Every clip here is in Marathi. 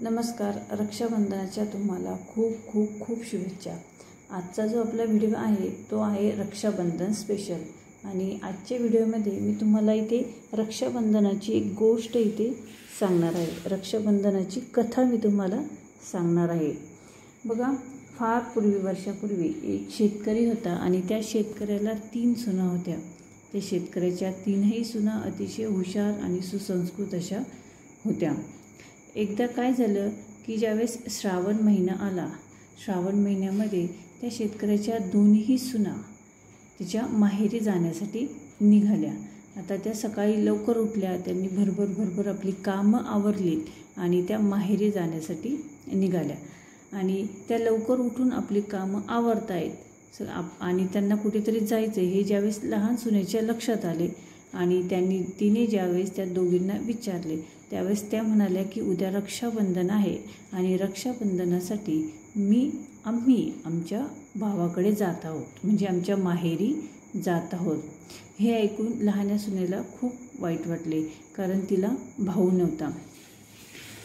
नमस्कार. रक्षाबंधनाच्या तुम्हाला खूप खूप खूप शुभेच्छा. आजचा जो आपला व्हिडिओ आहे तो आहे रक्षाबंधन स्पेशल. आणि आजच्या व्हिडिओमध्ये मी तुम्हाला इथे रक्षाबंधनाची एक गोष्ट इथे सांगणार आहे. रक्षाबंधनाची कथा मी तुम्हाला सांगणार आहे. बघा, फार वर्षापूर्वी एक शेतकरी होता आणि त्या शेतकऱ्याला 3 सुना होत्या. त्या शेतकऱ्याच्या 3ही सुना अतिशय हुशार आणि सुसंस्कृत अशा होत्या. एकदा काय झालं की ज्यावेळेस श्रावण महिना आला, श्रावण महिन्यामध्ये त्या शेतकऱ्याच्या 2ही सुना तिच्या माहेरी जाण्यासाठी निघाल्या. आता त्या सकाळी लवकर उठल्या, त्यांनी भरभर आपली कामं आवरलीत आणि त्या माहेरी जाण्यासाठी निघाल्या. आणि त्या लवकर उठून आपली कामं आवरतायत आणि त्यांना कुठेतरी जायचं हे ज्यावेळेस लहान सुनेच्या लक्षात आले आणि तिने ज्यावेळेस त्या दोघींना विचारले त्यावेळेस त्या म्हणाल्या की उद्या रक्षाबंधन आहे आणि रक्षाबंधनासाठी आम्ही आमच्या भावाकडे जात आहोत, म्हणजे आमच्या माहेरी जात आहोत. हे ऐकून लहान्या सुनेला खूप वाईट वाटले, कारण तिला भाऊ नव्हता.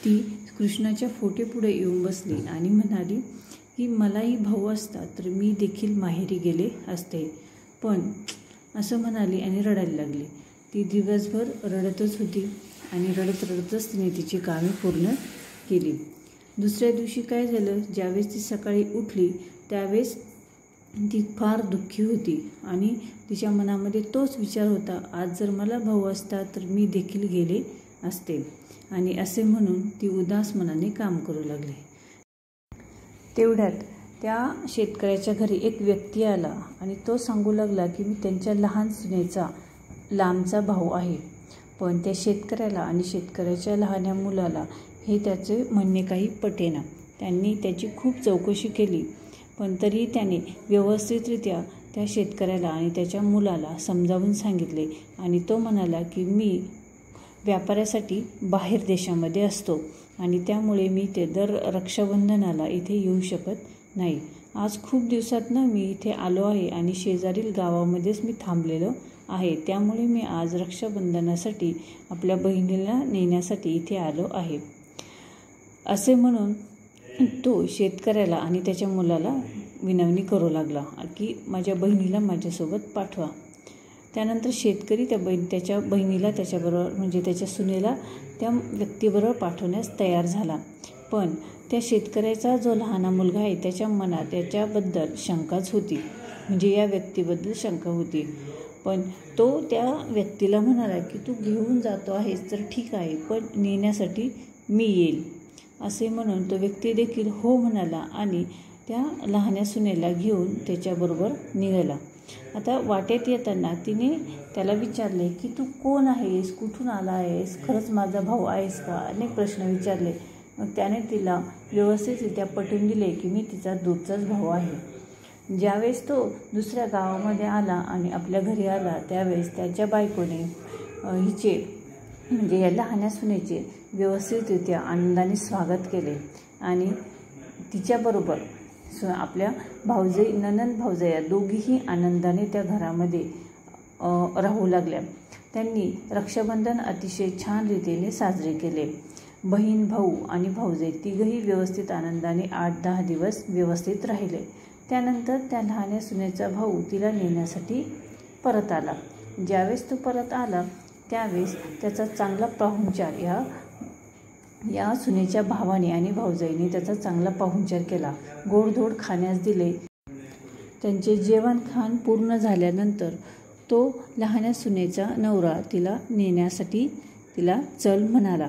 ती कृष्णाच्या फोटेपुढे येऊन बसली आणि म्हणाली की मलाही भाऊ असता तर मी देखील माहेरी गेले असते. पण असं म्हणाली आणि रडायला लागली. ती दिवसभर रडतच होती आणि रडतच तिने तिची कामे पूर्ण केली. दुसऱ्या दिवशी काय झालं, ज्यावेळेस ती सकाळी उठली त्यावेळेस ती फार दुःखी होती आणि तिच्या मनामध्ये तोच विचार होता, आज जर मला भाऊ असता तर मी देखील गेले असते. आणि असे म्हणून ती उदास मनाने काम करू लागली. तेवढ्यात त्या शेतकऱ्याच्या घरी एक व्यक्ती आला आणि तो सांगू लागला की मी त्यांच्या लहान सुनेचा लांबचा भाऊ आहे. पण त्या शेतकऱ्याला आणि शेतकऱ्याच्या लहान्या मुलाला हे त्याचे म्हणणे काही पटेना. त्यांनी त्याची खूप चौकशी केली, पण तरी त्याने व्यवस्थितरित्या त्या शेतकऱ्याला आणि त्याच्या मुलाला समजावून सांगितले. आणि तो म्हणाला की मी व्यापारासाठी बाहेर देशामध्ये असतो आणि त्यामुळे मी ते दर रक्षाबंधनाला इथे येऊ शकत नाही. आज खूप दिवसातनं मी इथे आलो आहे आणि शेजारील गावामध्येच मी थांबलेलो आहे, त्यामुळे मी आज रक्षाबंधनासाठी आपल्या बहिणीला नेण्यासाठी इथे आलो आहे. असे म्हणून तो शेतकऱ्याला आणि त्याच्या मुलाला विनवणी करू लागला की माझ्या बहिणीला माझ्यासोबत पाठवा. त्यानंतर शेतकरी त्याच्या बहिणीला त्याच्याबरोबर, म्हणजे त्याच्या सुनेला त्या व्यक्तीबरोबर पाठवण्यास तयार झाला. पण त्या शेतकऱ्याचा जो लहान मुलगा आहे त्याच्या मनात त्याच्याबद्दल शंकाच होती, म्हणजे या व्यक्तीबद्दल शंका होती. पण तो त्या व्यक्तीला म्हणाला की तू घेऊन जातो आहेस तर ठीक आहे, पण नेण्यासाठी मी येईल. असे म्हणून तो व्यक्ती देखील हो म्हणाला आणि त्या लहान्या सुनेला घेऊन त्याच्याबरोबर निघाला. आता वाटेत येताना तिने त्याला विचारले की तू कोण आहेस, कुठून आला आहेस, खरंच माझा भाऊ आहेस का, अनेक प्रश्न विचारले. मग त्याने तिला व्यवस्थितरित्या पटवून दिले की मी तिचा दूरचाच भाऊ आहे. ज्यावेळेस तो दुसऱ्या गावामध्ये आला आणि आपल्या घरी आला त्यावेळेस त्याच्या बायकोने म्हणजे या लहान्या सुनेचे व्यवस्थितरित्या आनंदाने स्वागत केले आणि तिच्याबरोबर आपल्या नणंद भाऊजया या दोघीही आनंदाने त्या घरामध्ये राहू लागल्या. त्यांनी रक्षाबंधन अतिशय छान रीतीने साजरे केले. बहीण, भाऊ आणि भाऊजय तिघही व्यवस्थित आनंदाने 8-10 दिवस व्यवस्थित राहिले. त्यानंतर त्या लहान्या सुनेचा भाऊ तिला नेण्यासाठी परत आला. ज्यावेळेस तो परत आला त्यावेळेस त्याचा चांगला पाहुणचार या सुनेच्या भावाने आणि भाऊजाईने त्याचा चांगला पाहुणचार केला. गोडधोड खाण्यास दिले. त्यांचे जेवणखाण पूर्ण झाल्यानंतर तो लहान्या सुनेचा नवरा तिला नेण्यासाठी तिला चल म्हणाला,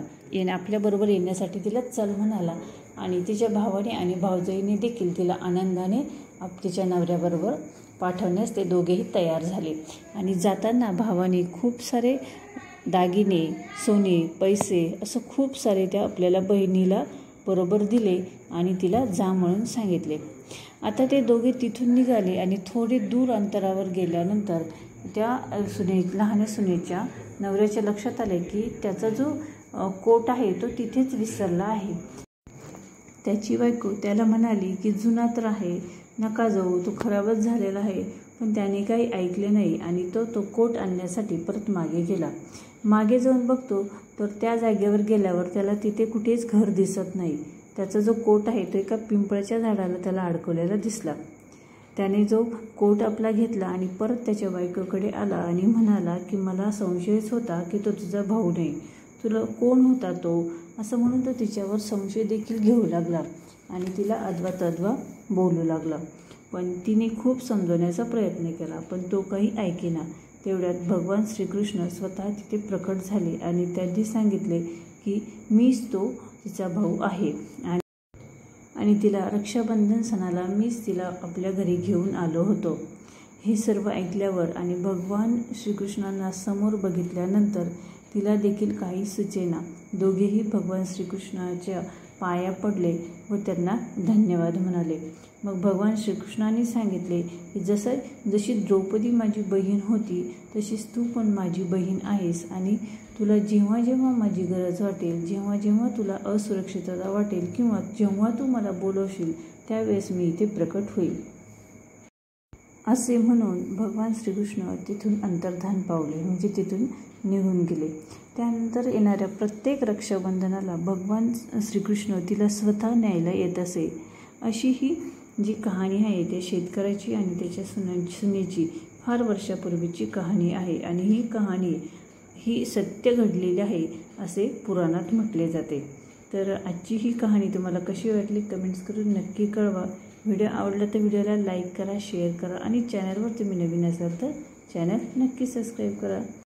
आपल्याबरोबर येण्यासाठी तिला चल म्हणाला. आणि तिच्या भावाने आणि भाऊजाईने देखील तिला आनंदाने तिच्या नवऱ्याबरोबर पाठवण्यास ते दोघेही तयार झाले. आणि जाताना भावाने खूप सारे दागिने, सोने, पैसे असं खूप सारे त्या आपल्याला बहिणीला बरोबर दिले आणि तिला जा म्हणून सांगितले. आता ते दोघे तिथून निघाले आणि थोडे दूर अंतरावर गेल्यानंतर त्या लहान्या सुनेच्या नवऱ्याच्या लक्षात आले की त्याचा जो कोट आहे तो तिथेच विसरला आहे. त्याची बायको त्याला म्हणाली की जुना तर आहे, नका जाऊ, तो खराबच झालेला आहे, पण त्याने काही ऐकले नाही आणि तो कोट आणण्यासाठी परत मागे गेला. मागे जाऊन बघतो तर त्या जागेवर गेल्यावर त्याला तिथे कुठेच घर दिसत नाही. त्याचा जो कोट आहे तो एका पिंपळाच्या झाडाला त्याला अडकवलेला दिसला. त्याने जो कोट आपला घेतला आणि परत त्याच्या बायकोकडे आला आणि म्हणाला की मला संशयच होता की तो तुझा भाऊ नाही, तुला कोण होता तो, असं म्हणून तो तिच्यावर संशय देखील घेऊ लागला आणि तिला अद्वा तद्वा बोलू लागला. पण तिने खूप समजवण्याचा प्रयत्न केला पण तो काही ऐकेना. तेवढ्यात भगवान श्रीकृष्ण स्वतः तिथे प्रकट झाले आणि त्यांनी सांगितले की मीच तो तिचा भाऊ आहे आणि तिला रक्षाबंधन सणाला मीच तिला आपल्या घरी घेऊन आलो होतो. हे सर्व ऐकल्यावर आणि भगवान श्रीकृष्णांना समोर बघितल्यानंतर तिला देखील काही सुचेना. दोघेही भगवान श्रीकृष्णाच्या पाया पडले व त्यांना धन्यवाद म्हणाले. मग भगवान श्रीकृष्णांनी सांगितले की जशी द्रौपदी माझी बहीण होती तशीच तू पण माझी बहीण आहेस आणि तुला जेव्हा जेव्हा माझी गरज वाटेल, जेव्हा जेव्हा तुला असुरक्षितता वाटेल किंवा जेव्हा तू मला बोलवशील त्यावेळेस मी इथे प्रकट होईल. असे म्हणून भगवान श्रीकृष्ण तिथून अंतर्धान पावले, म्हणजे तिथून निघून गेले. त्यानंतर येणाऱ्या प्रत्येक रक्षाबंधनाला भगवान श्रीकृष्ण तिला स्वतः न्यायला येत असे. अशी ही जी कहाणी आहे ते शेतकऱ्याची आणि त्याच्या सुनेची फार वर्षापूर्वीची कहाणी आहे आणि ही कहाणी ही सत्य घडलेली आहे असे पुराणात म्हटले जाते. तर आजची ही कहाणी तुम्हाला कशी वाटली कमेंट्स करून नक्की कळवा. व्हिडिओ आवडला तर व्हिडिओला लाईक करा, शेअर करा आणि चॅनलवर तुम्ही नवीन असाल तर चॅनल नक्की सबस्क्राईब करा.